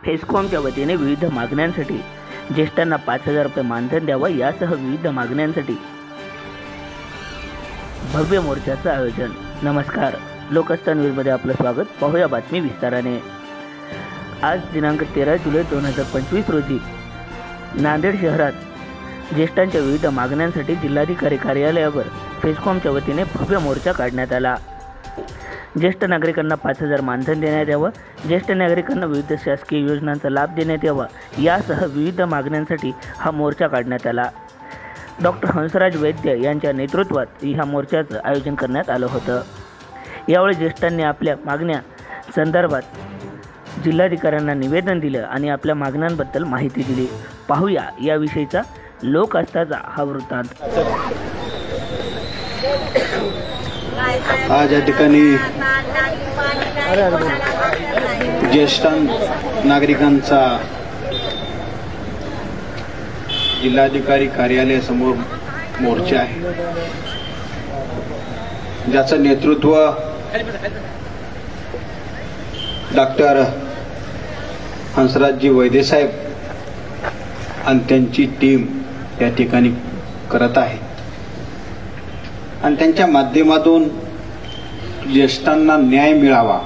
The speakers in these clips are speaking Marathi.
फेस्कॉमच्या वतीने विविध मागण्यांसाठी ज्येष्ठांना 5,000 रुपये मानधन द्यावं यासह विविध मागण्यांसाठी भव्य मोर्चाचं आयोजन। नमस्कार, लोकस्था न्यूजमध्ये आपलं स्वागत। पाहूया बातमी विस्ताराने। आज दिनांक 13 जुलै 2025 रोजी नांदेड शहरात ज्येष्ठांच्या विविध मागण्यांसाठी जिल्हाधिकारी कार्यालयावर फेस्कॉमच्या वतीने भव्य मोर्चा काढण्यात आला। ज्येष्ठ नागरिकांना 5,000 मानधन देण्यात यावं, ज्येष्ठ नागरिकांना विविध शासकीय योजनांचा लाभ देण्यात यावा यासह विविध मागण्यांसाठी हा मोर्चा काढण्यात आला। डॉक्टर हंसराज वैद्य यांच्या नेतृत्वात ह्या मोर्चाचं आयोजन करण्यात आलं होतं। यावेळी ज्येष्ठांनी आपल्या मागण्या संदर्भात जिल्हाधिकाऱ्यांना निवेदन दिलं आणि आपल्या मागण्यांबद्दल माहिती दिली। पाहूया याविषयीचा लोकआस्थाचा हा वृत्तांत। आज या ठिकाणी ज्येष्ठ नागरिकांचा जिल्हाधिकारी कार्यालयासमोर मोर्चा आहे, ज्याचं नेतृत्व डॉक्टर हंसराजजी वैद्य साहेब आणि त्यांची टीम या ठिकाणी करत आहे आणि त्यांच्या माध्यमातून ज्येष्ठांना न्याय मिळावा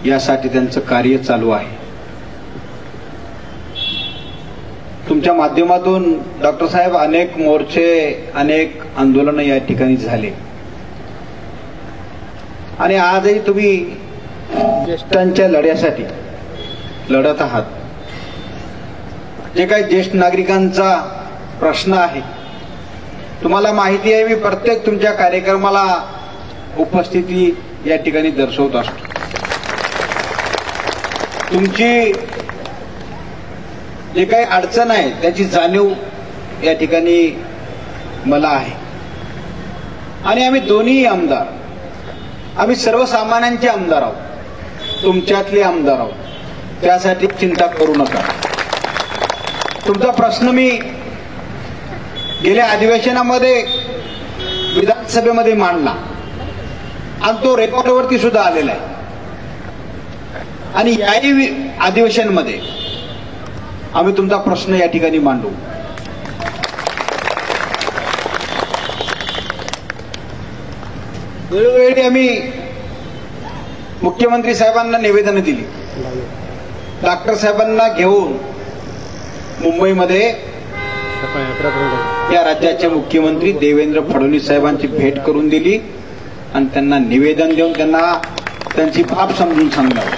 यासाठी त्यांचं कार्य चालू आहे। तुमच्या माध्यमातून डॉक्टर साहेब अनेक मोर्चे, अनेक आंदोलन या ठिकाणी झाले आणि आजही तुम्ही ज्येष्ठांच्या लढ्यासाठी लढत आहात। जे काही ज्येष्ठ नागरिकांचा प्रश्न आहे, तुम्हाला माहिती आहे, मी प्रत्येक तुमच्या कार्यक्रमाला उपस्थिती या ठिकाणी दर्शवत असतो। तुमची जे काही अडचण आहे त्याची जाणीव या ठिकाणी मला आहे आणि आम्ही दोन्ही आमदार, आम्ही सर्वसामान्यांचे आमदार आहोत, तुमच्यातले आमदार आहोत, त्यासाठी चिंता करू नका। तुमचा प्रश्न मी गेल्या अधिवेशनामध्ये विधानसभेमध्ये मांडला आणि तो रेकॉर्डवरती सुद्धा आलेला आहे आणि याही अधिवेशनमध्ये आम्ही तुमचा प्रश्न या ठिकाणी मांडू। वेळोवेळी आम्ही मुख्यमंत्री साहेबांना निवेदन दिली, डॉक्टर साहेबांना घेऊन मुंबईमध्ये या राज्याचे मुख्यमंत्री देवेंद्र फडणवीस साहेबांची भेट करून दिली आणि त्यांना निवेदन देऊन त्यांना त्यांची बाब समजून सांगावं।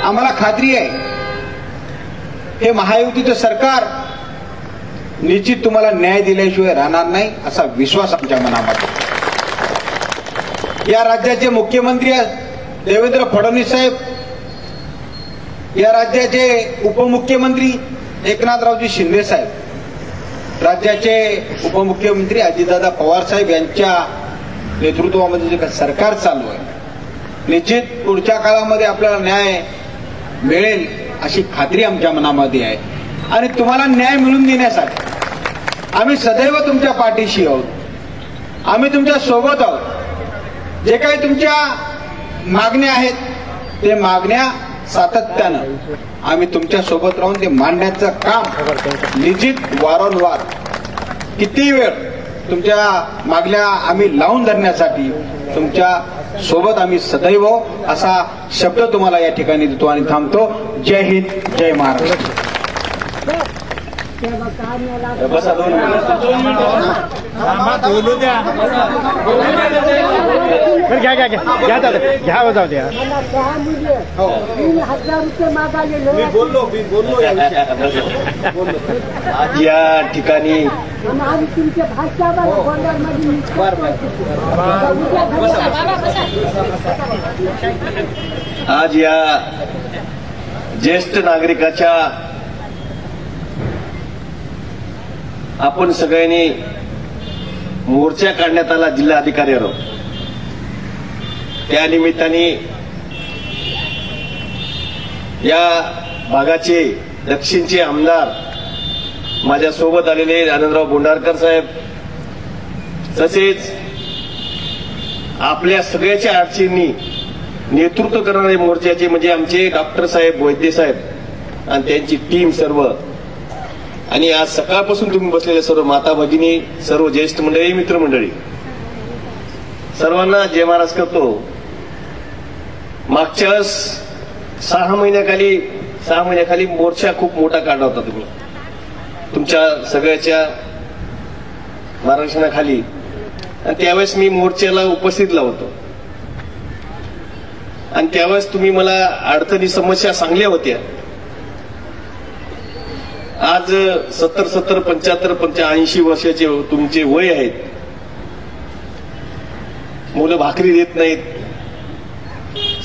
आम्हाला खात्री आहे हे महायुतीचं सरकार निश्चित तुम्हाला न्याय दिल्याशिवाय राहणार नाही असा विश्वास आमच्या मनामध्ये। या राज्याचे मुख्यमंत्री देवेंद्र फडणवीस साहेब, या राज्याचे उपमुख्यमंत्री एकनाथरावजी शिंदे साहेब, राज्याचे उपमुख्यमंत्री अजितदादा पवार साहेब यांच्या नेतृत्वामध्ये जे काही सरकार चालू आहे, निश्चित पुढच्या काळामध्ये आपल्याला न्याय मिळेल अशी खात्री आमच्या मनामध्ये आहे आणि तुम्हाला न्याय मिळवून देण्यासाठी आम्ही सदैव तुमच्या पाठीशी आहोत, आम्ही तुमच्या सोबत आहोत। जे काही तुमच्या मागण्या आहेत ते मागण्या सातत्यानं आम्ही तुमच्या सोबत राहून ते मांडण्याचं काम निश्चित वारंवार किती वेळ तुमच्या मागण्या आम्ही लावून धरण्यासाठी तुमच्या सोबत आम्ही सदैव असा शब्द तुम्हाला या ठिकाणी देतो आणि थांबतो। जय हिंद, जय महाराष्ट्र। बसा दोन घ्या घ्या घ्या घ्या जाऊ द्या। मी बोललो आज या ठिकाणी आज या ज्येष्ठ नागरिकाच्या आपण सगळ्यांनी मोर्चा काढण्यात आला जिल्हाधिकाऱ्यावर। त्या निमित्ताने या भागाचे दक्षिणचे आमदार माझ्यासोबत आलेले आनंदराव बोंडारकर साहेब, तसेच आपल्या सगळ्याच्या अडचणी नेतृत्व करणारे मोर्चाचे म्हणजे आमचे डॉक्टर साहेब, वैद्य साहेब आणि त्यांची टीम सर्व, आणि आज सकाळपासून तुम्ही बसलेले सर्व माता भगिनी, सर्व ज्येष्ठ मंडळी, मित्रमंडळी, सर्वांना जय महाराज करतो. मागच्या 6 महिन्याखाली मोर्चा खूप मोठा काढला होता तुम्ही तुमच्या सगळ्याच्या मार्गदर्शनाखाली, आणि त्यावेळेस मी मोर्चाला उपस्थित होतो. आणि त्यावेळेस तुम्ही मला अडचणी, समस्या सांगल्या होत्या. आज 70, 75, 80 वर्षाचे तुमचे वय आहेत. मुलं भाकरी देत नाहीत,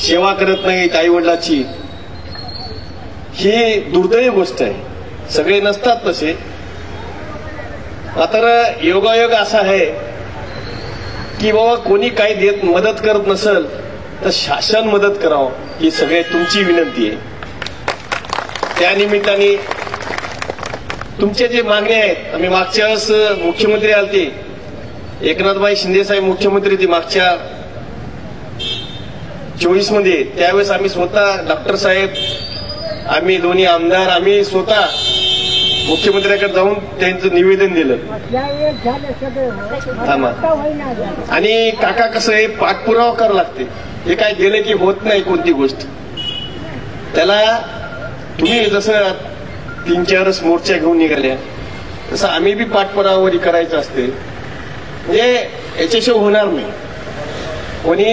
सेवा करत नाहीत आई वडिलाची. ही दुर्दैवी गोष्ट आहे. सगळे नसतात तसे. मात्र योगायोग असा आहे की बाबा कोणी काही देत, मदत करत नसेल तर शासन मदत करावं, ही सगळे तुमची विनंती आहे. त्या निमित्ताने तुमचे जे मागणे आहेत, आम्ही मागच्या वेळेस मुख्यमंत्री आलते, एकनाथभाई शिंदे साहेब मुख्यमंत्री होते मागच्या 24 मध्ये. त्यावेळेस आम्ही स्वतः डॉक्टर साहेब, आम्ही दोन्ही आमदार, आम्ही स्वतः मुख्यमंत्र्याकडे जाऊन त्यांचं निवेदन दिलं. आणि काका कसं आहे, पाठपुरावा करावं लागते. हे काय गेले की होत नाही कोणती गोष्ट. त्याला तुम्ही जसं 3-4 मोर्चा घेऊन निघाल्या, तसं आम्ही बी पाठपुरावा करायचं असते. म्हणजे याच्याशिवाय होणार नाही. कोणी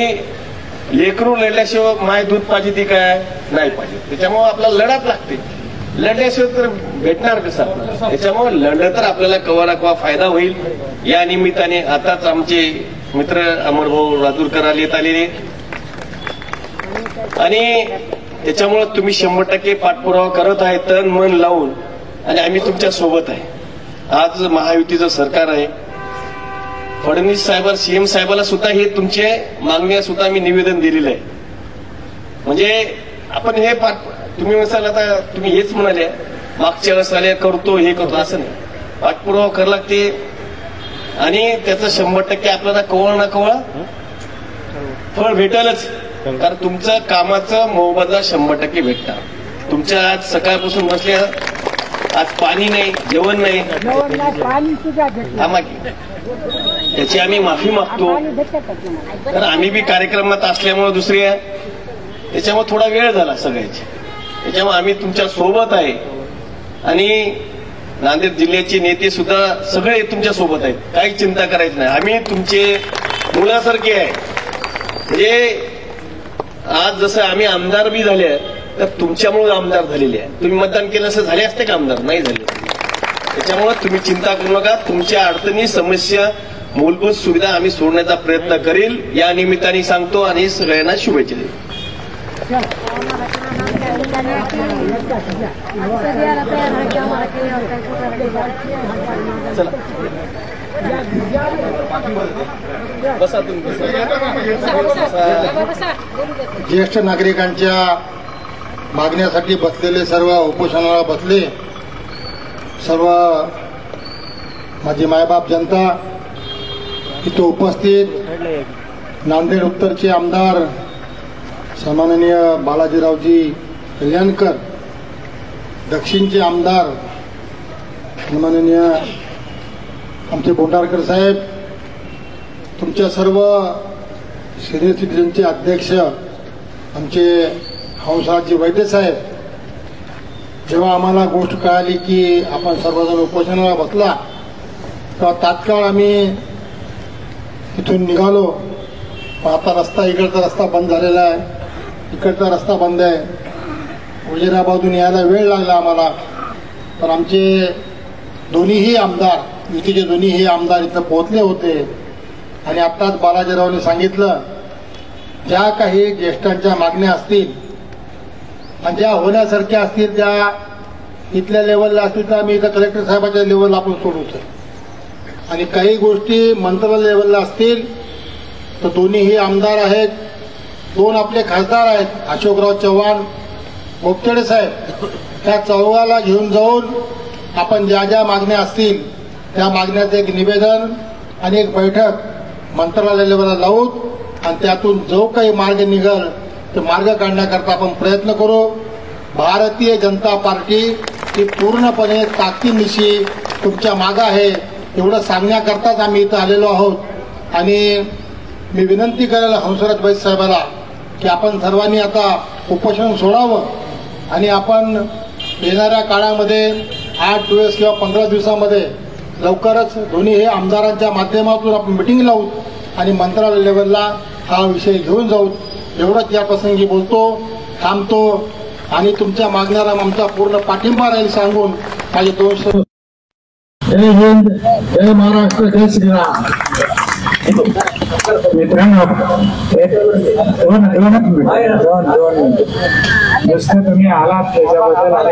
लेकरू लढल्याशिवाय माय दूध पाहिजे ती काय नाही पाहिजे. त्याच्यामुळे आपल्याला लढाच लागते. लढल्याशिवाय तर भेटणार कसं आपल्याला. त्याच्यामुळे लढलं तर आपल्याला कवा ना कवा फायदा होईल. या निमित्ताने आताच आमचे मित्र अमरभाऊ राजूरकर आलेले, आणि त्याच्यामुळे तुम्ही 100% पाठपुरावा करत आहे तन मन लावून, आणि आम्ही तुमच्या सोबत आहे. आज महायुतीचं सरकार आहे. फडणवीस साहेबांना, सीएम साहेबांना सुद्धा हे तुमचे मागण्या सुद्धा आम्ही निवेदन दिलेलं आहे. म्हणजे आपण हे तुम्ही म्हणाल, आता तुम्ही हेच म्हणाले मागच्या वेळेस आले करतो, हे करतो, असं नाही. पाठपुरावा करावा लागते, आणि त्याचं 100% आपल्याला कवळ ना कवळ फळ भेटेलच. कारण तुमचं कामाचं मोबदला 100% भेटणार. तुमच्या आज सकाळपासून बसल्या, आज पाणी नाही, जेवण नाही, थांबा की, त्याची आम्ही माफी मागतो. तर आम्ही बी कार्यक्रमात असल्यामुळे दुसऱ्या, त्याच्यामुळे थोडा वेळ झाला सगळ्याची. त्याच्यामुळे आम्ही तुमच्या सोबत आहे, आणि नांदेड जिल्ह्याचे नेते सुद्धा सगळे तुमच्या सोबत आहेत. काही चिंता करायची नाही. आम्ही तुमचे मुलासारखे आहे. म्हणजे आज जसं आम्ही आमदार बी झाले, तर तुमच्यामुळे आमदार झालेले आहे. तुम्ही मतदान केलं असं झाले असते का आमदार? नाही झाले. त्याच्यामुळे तुम्ही चिंता करू नका. तुमच्या अडचणी, समस्या, मूलभूत सुविधा आम्ही सोडण्याचा प्रयत्न करेल, या निमित्ताने सांगतो, आणि सगळ्यांना शुभेच्छा देतो. ज्येष्ठ नागरिकांच्या मागण्यासाठी बसलेले सर्व उपोषणाला बसले सर्व माझी मायबाप जनता, इथं उपस्थित नांदेड उत्तरचे आमदार सन्माननीय बालाजीरावजी कल्याणकर, दक्षिणचे आमदार सन्माननीय आमचे बोंडारकर साहेब, तुमच्या सर्व सिनियर सिटीजनचे अध्यक्ष आमचे हंसराजी वैद्य साहेब, जेव्हा आम्हाला गोष्ट कळाली की आपण सर्वजण उपोषणाला बसला, तेव्हा तात्काळ आम्ही तिथून निघालो. आता रस्ता, इकडचा रस्ता बंद झालेला आहे, इकडचा रस्ता बंद आहे. वजिराबादून यायला वेळ लागला आम्हाला. पण आमचे दोन्हीही आमदार, युतीचे दोन्हीही आमदार इथं पोहोचले होते. आणि आत्ताच बालाजीरावने सांगितलं, ज्या काही ज्येष्ठांच्या मागण्या असतील आणि ज्या होण्यासारख्या असतील त्या इथल्या लेवलला असतील तर आम्ही इथं कलेक्टर साहेबाच्या लेवलला आपण सोडवतो. आणि काही गोष्टी मंत्रालय लेवलला असतील तर दोन्हीही आमदार आहेत. 2 आपले खासदार आहेत, अशोकराव चव्हाण, गोपचडे साहेब. त्या चौघाला घेऊन जाऊन आपण ज्या ज्या मागण्या असतील त्या मागण्याचं एक निवेदन आणि एक बैठक मंत्रालय लेवलला लावू, आणि त्यातून जो काही मार्ग निघेल ते मार्ग काढण्याकरता आपण प्रयत्न करू. भारतीय जनता पार्टी ही पूर्णपणे ताकदीनिशी तुमच्या मागं आहे एवढं सांगण्याकरताच आम्ही इथं आलेलो आहोत. आणि मी विनंती करेल हंसराज भाई साहेबाला की आपण सर्वांनी आता उपोषण सोडावं आणि आपण येणाऱ्या काळामध्ये 8 दिवस किंवा 15 दिवसामध्ये लवकरच दोन्ही हे आमदारांच्या माध्यमातून आपण मिटिंग लावू आणि मंत्रालय लेवलला हा विषय घेऊन जाऊ. एवढंच या प्रसंगी बोलतो, थांबतो आणि तुमच्या मागण्याला आमचा पूर्ण पाठिंबा राहील सांगून माझे 2 शब्द. जय हिंद, जय महाराष्ट्र, जय श्रीराम. मित्रांनो, दोन नुसतं तुम्ही आलात त्याच्याबद्दल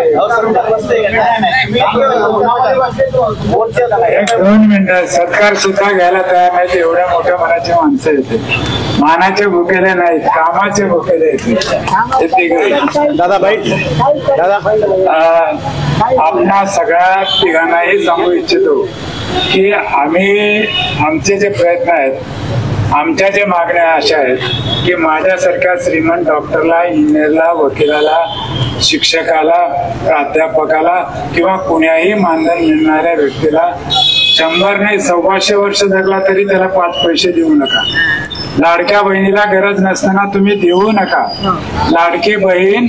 एक 2 मिनिटं. सरकार सुद्धा घ्यायला तयार नाही. एवढ्या मोठ्या मनाची माणसं येते, मानाचे भुकेले नाहीत, कामाचे भुकेले येते. दादा बाईट दादा आपल्या सगळ्या तिघांनाही सांगू इच्छितो की आम्ही आमचे जे प्रयत्न आहेत, आमच्या जे मागण्या अशा आहेत की माझ्यासारख्या श्रीमंत डॉक्टरला, इंजिनियरला, वकिलाला, शिक्षकाला, प्राध्यापकाला किंवा कुण्याही मानधन मिळणाऱ्या व्यक्तीला 100 नाही 125 वर्ष जगला तरी त्याला 5 पैसे देऊ नका. लाडक्या बहिणीला गरज नसताना तुम्ही देऊ नका. लाडकी बहीण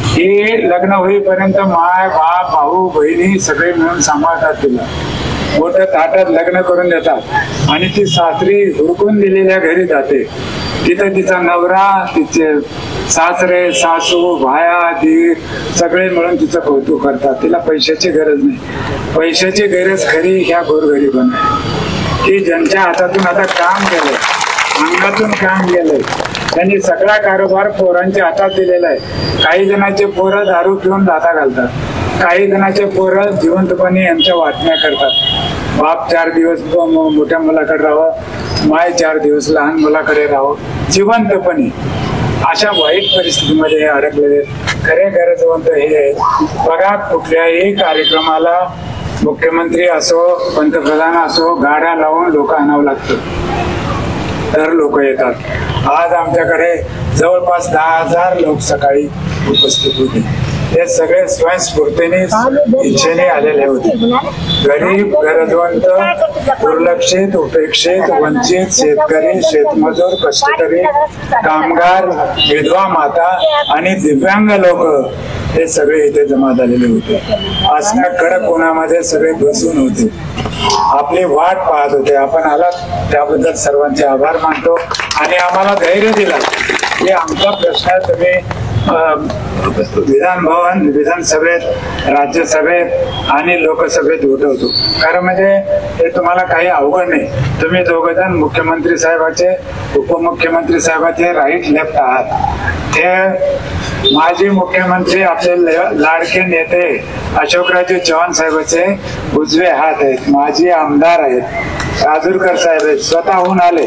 ही लग्न होईपर्यंत माय बाप भाऊ बहिणी सगळे मिळून सांभाळतात. तिला मोठ्या ताटात लग्न करून देतात आणि ती सासरी हुडकून दिलेल्या घरी जाते. तिथं तिचा नवरा, तिचे सासरे, सासू, भाया, दीर सगळे मिळून तिचं कौतुक करतात. तिला पैशाची गरज नाही. पैशाची गरज खरी ह्या गोरगरिबांना आहे की ज्यांच्या हातातून आता काम केलंय, अंगातून काम केलंय, त्यांनी सगळा कारभार पोरांच्या हातात दिलेला आहे. काही जणांचे पोरं दारू पिऊन दाता घालतात, काही जणांचे पोरं जिवंतपणे यांच्या वाटण्या करतात. बाप 4 दिवस मोठ्या मुलाकडे राहावं, माय 4 दिवस लहान मुलाकडे राहावं जिवंतपणे. अशा वाईट परिस्थितीमध्ये हे अडकलेले खरे गरजवंत हे आहेत. बघा, कुठल्याही कार्यक्रमाला मुख्यमंत्री असो, पंतप्रधान असो, गाड्या लावून लोक आणावं लागतं, तर लोक येतात. आज आमच्याकडे जवळपास 10,000 लोक सकाळी उपस्थित होते. हे सगळे स्वयंस्फूर्तीने इच्छेने आलेले होते. गरीब, गरजवंत, दुर्लक्षित, उपेक्षित, वंचित, शेतकरी, शेतमजूर, कष्टकरी, कामगार, विधवा माता आणि दिव्यांग लोक हे सगळे इथे जमा झालेले होते. असण्या कडक उन्हामध्ये सगळे बसून होते, आपली वाट पाहत होते. आपण आलात त्याबद्दल सर्वांचे आभार मानतो आणि आम्हाला धैर्य दिला की आमचा प्रश्न तुम्ही विधान भवन, विधानसभेत, राज्यसभेत आणि लोकसभेत उठवतो. कारण म्हणजे हे तुम्हाला काही अवघड नाही. तुम्ही दोघंजण मुख्यमंत्री साहेबाचे, उपमुख्यमंत्री साहेबाचे राईट लेफ्ट आहात. हे माजी मुख्यमंत्री आपले लाडके नेते अशोकराजे चव्हाण साहेबाचे उजवे हात आहेत. माजी आमदार आहेत, राजूरकर साहेब आहेत, स्वतःहून आले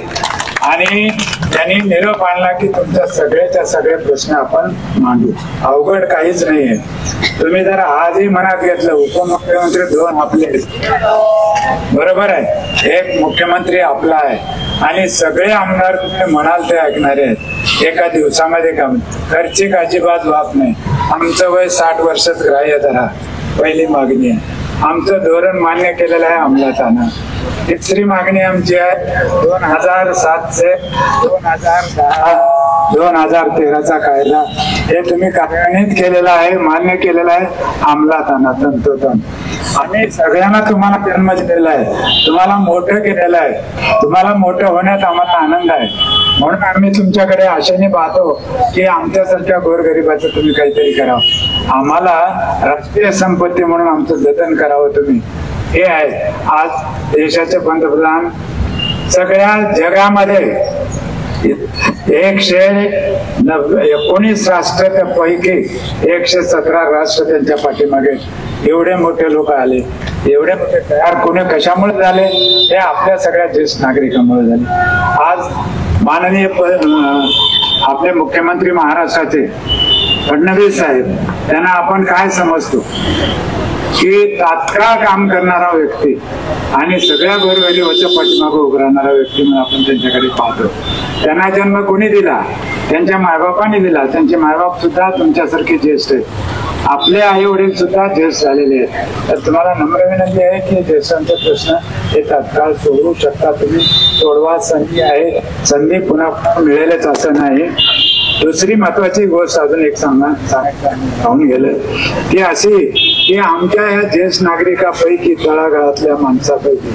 आणि त्यांनी निरोप आणला की तुमच्या सगळ्याच्या सगळे प्रश्न आपण मांडू. अवघड काहीच नाहीये. तुम्ही जर आजही मनात घेतलं, उपमुख्यमंत्री 2 आपले बरोबर आहे, एक मुख्यमंत्री आपला आहे आणि सगळे आमदार तुम्ही म्हणाल ते ऐकणारे आहेत. एका दिवसामध्ये काम खर्चिक अजिबात बाब नाही. आमचं वय 60 वर्षच ग्राह्य धरा, पहिली मागणी आहे. आमचं धोरण मान्य केलेलं आहे अंमलात आणा. तिसरी मागणी आमची आहे 2007 2010 2013चा कायदा हे तुम्ही कार्यान्वित केलेला आहे, मान्य केलेला आहे, अंमलात आणा तंतोतंत. आम्ही सगळ्यांना तुम्हाला जन्म दिलेला आहे, तुम्हाला मोठं केलेलं आहे, तुम्हाला मोठं होण्यात आम्हाला आनंद आहे. म्हणून आम्ही तुमच्याकडे आशेने पाहतो की आमच्यासारख्या गोरगरिबाचं तुम्ही काहीतरी करावं. आम्हाला राष्ट्रीय संपत्ती म्हणून आमचं जतन करावं तुम्ही, हे आहे. आज देशाचे पंतप्रधान सगळ्या जगामध्ये 119 राष्ट्रांपैकी 117 राष्ट्र त्यांच्या पाठीमागे. एवढे मोठे लोक आले, एवढे मोठे तयार कोणी कशामुळे झाले? हे आपल्या सगळ्या ज्येष्ठ नागरिकांमुळे झाले. आज माननीय आपले मुख्यमंत्री महाराष्ट्राचे फडणवीस साहेब, त्यांना आपण काय समजतो? की तात्काळ काम करणारा व्यक्ती आणि सगळ्या गोरगरिबाच्या पाठीमागे उभं राहणारा व्यक्ती म्हणून आपण त्यांच्याकडे पाहतो. त्यांना जन्म कोणी दिला? त्यांच्या मायबापांनी दिला. त्यांचे मायबाप सुद्धा तुमच्यासारखे ज्येष्ठ आहेत. आपले आई वडील सुद्धा ज्येष्ठ झालेले आहेत. तर तुम्हाला नम्र विनंती आहे की ज्येष्ठांचे प्रश्न हे तात्काळ सोडवू शकता तुम्ही. सोडवा, संधी आहे, संधी पुन्हा मिळेलच असं नाही. दुसरी महत्वाची गोष्ट अजून एक सांगून गेलं ती अशी की आमच्या या ज्येष्ठ नागरिकापैकी तळागाळातल्या माणसापैकी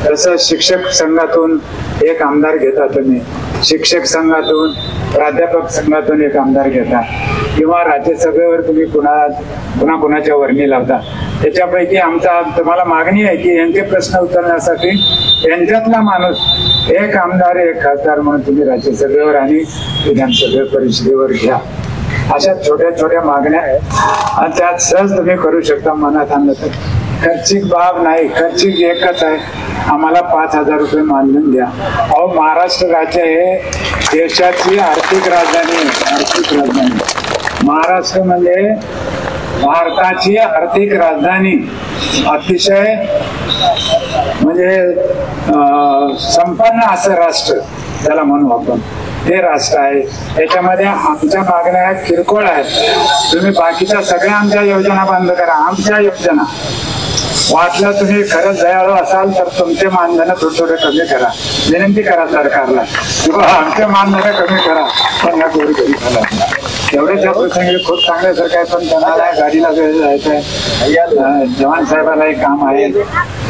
जसं शिक्षक संघातून एक आमदार घेता तुम्ही, शिक्षक संघातून, प्राध्यापक संघातून एक आमदार घेता किंवा राज्यसभेवर तुम्ही पुन्हा कुणाच्या वर्णी लावता. त्याच्यापैकी आमचा तुम्हाला मागणी आहे की यांचे प्रश्न उचलण्यासाठी यांच्यातला माणूस एक आमदार एक खासदार म्हणून तुम्ही राज्यसभेवर आणि विधानसभे परिषदेवर घ्या. अशा छोट्या छोट्या मागण्या आहेत आणि त्यात सहज तुम्ही करू शकता. मनात आणलं तर खर्चिक बाब नाही, खर्चिक एकच आहे, आम्हाला 5,000 रुपये मानधन द्या. अहो, महाराष्ट्र राज्य हे देशाची आर्थिक राजधानी आहे. आर्थिक राजधानी महाराष्ट्र म्हणजे भारताची आर्थिक राजधानी, अतिशय म्हणजे संपन्न असं राष्ट्र त्याला म्हणू आपण, हे राष्ट्र आहे. त्याच्यामध्ये आमच्या मागण्या किरकोळ आहेत. तुम्ही बाकीच्या सगळ्या आमच्या योजना बंद करा. आमच्या योजना वाटलं तुम्ही खरंच दयाळू असाल तर तुमचे मानधन थोडे कमी करा, विनंती करा सरकारला किंवा आमचे मानधन कमी करा. पण या गोरगरिबाला एवढ्याच्या प्रसंगी खूप चांगले सरकार, पण त्यांना गाडीला वेळ जायचंय. जवान साहेबाला एक काम आहे,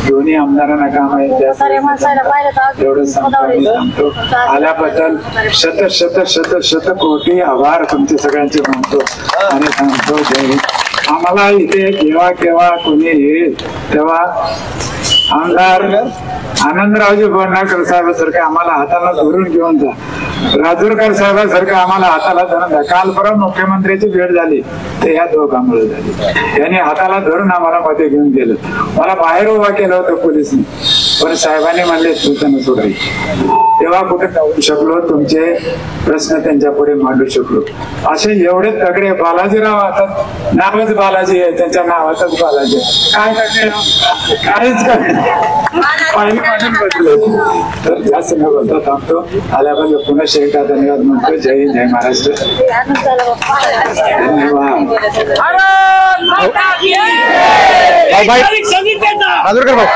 दोन्ही आमदारांना काम आहे. एवढं सांगतो. आल्याबद्दल शत शत शत शत कोटी आभार तुमचे सगळ्यांचे मानतो आणि सांगतो जय हिंद. आम्हाला इथे केव्हा केव्हा कोणी येईल तेव्हा आमदार आनंदरावजी बोरणाकर साहेबांसारखं आम्हाला हाताला धरून घेऊन जा, राजूरकर साहेबांसारखं आम्हाला हाताला धरून जा. काल परवा मुख्यमंत्र्याची भेट झाली ते या दोघांमुळे झाली. त्यांनी हाताला धरून आम्हाला मध्ये घेऊन गेलं. मला बाहेर उभा केलं होतं पोलिसने, पण साहेबांनी म्हणले सूचना सोडायची. तेव्हा कुठे जाऊ शकलो, तुमचे प्रश्न त्यांच्या पुढे मांडू शकलो. असे एवढे तगडे बालाजीराव आता नावच बालाजी आहे, त्यांच्या नावातच बालाजी. काय करणे काहीच करणे तर जास्त न बोलता थांबतो. आल्याबद्दल पुन्हा शेखा धन्यवाद म्हणतो. जय हिंद, जय महाराष्ट्र. धन्यवाद. राजूरकर भाऊ